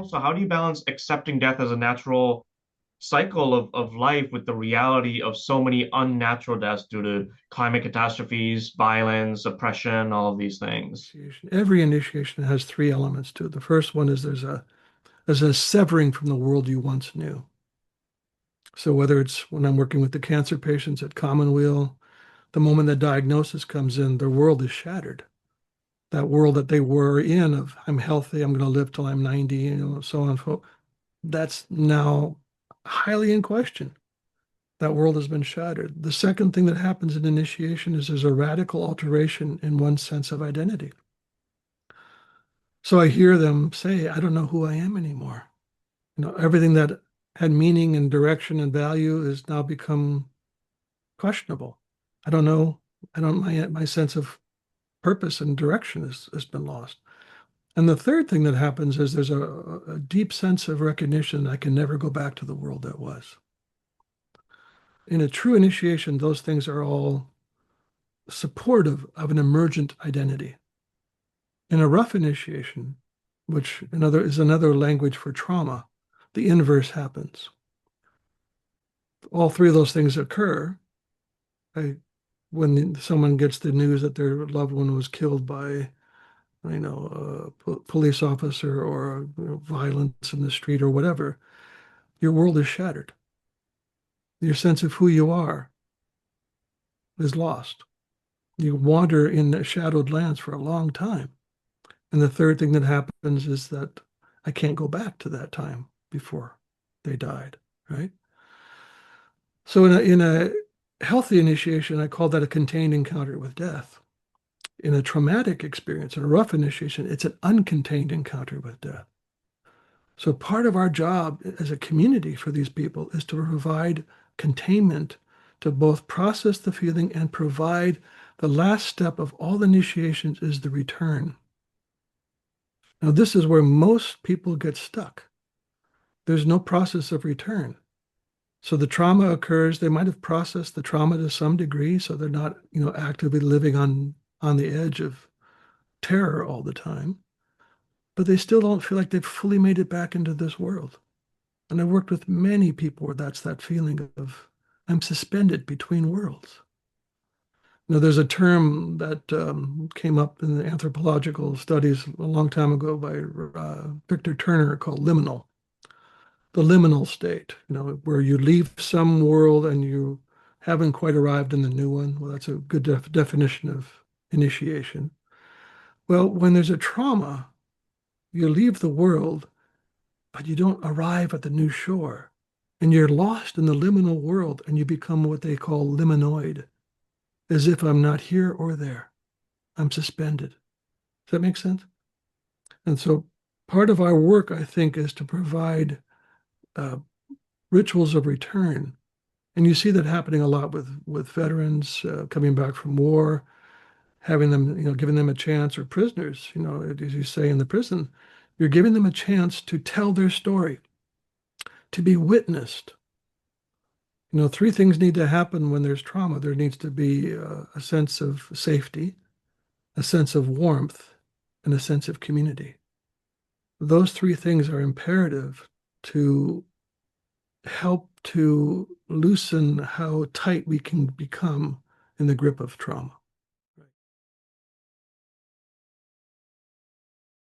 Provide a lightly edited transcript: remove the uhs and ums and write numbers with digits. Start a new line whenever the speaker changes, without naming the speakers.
So how do you balance accepting death as a natural cycle of life with the reality of so many unnatural deaths due to climate catastrophes, violence, oppression, all of these things?
Initiation. Every initiation has three elements to it. The first one is there's a severing from the world you once knew. So whether it's when I'm working with the cancer patients at Commonweal, the moment the diagnosis comes in, their world is shattered. That world that they were in of I'm healthy, I'm going to live till I'm 90, so on and so forth. That's now highly in question. That world has been shattered. The second thing that happens in initiation is there's a radical alteration in one's sense of identity. So I hear them say, I don't know who I am anymore. Everything that had meaning and direction and value has now become questionable. I don't know. My sense of purpose and direction has been lost. And the third thing that happens is there's a deep sense of recognition I can never go back to the world that was. In a true initiation, those things are all supportive of an emergent identity. In a rough initiation, which is another language for trauma, the inverse happens. All three of those things occur. When someone gets the news that their loved one was killed by, a police officer or violence in the street or whatever, your world is shattered. Your sense of who you are is lost. You wander in shadowed lands for a long time. And the third thing that happens is that I can't go back to that time before they died, right? So in a healthy initiation, I call that a contained encounter with death. In a traumatic experience, in a rough initiation, it's an uncontained encounter with death. So part of our job as a community for these people is to provide containment to both process the feeling and provide the last step of all initiations is the return. Now, this is where most people get stuck. There's no process of return. So the trauma occurs. They might have processed the trauma to some degree, so they're not, actively living on the edge of terror all the time. But they still don't feel like they've fully made it back into this world. And I've worked with many people where that's that feeling of I'm suspended between worlds. There's a term that came up in the anthropological studies a long time ago by Victor Turner called liminal. The liminal state, where you leave some world and you haven't quite arrived in the new one. Well, that's a good definition of initiation. Well, when there's a trauma, you leave the world, but you don't arrive at the new shore. And you're lost in the liminal world and you become what they call liminoid, as if I'm not here or there. I'm suspended. Does that make sense? And so part of our work, I think, is to provide uh, rituals of return. And you see that happening a lot with veterans coming back from war, having them, giving them a chance, or prisoners, as you say in the prison, you're giving them a chance to tell their story, to be witnessed. Three things need to happen when there's trauma. There needs to be a sense of safety, a sense of warmth, and a sense of community. Those three things are imperative to help to loosen how tight we can become in the grip of trauma.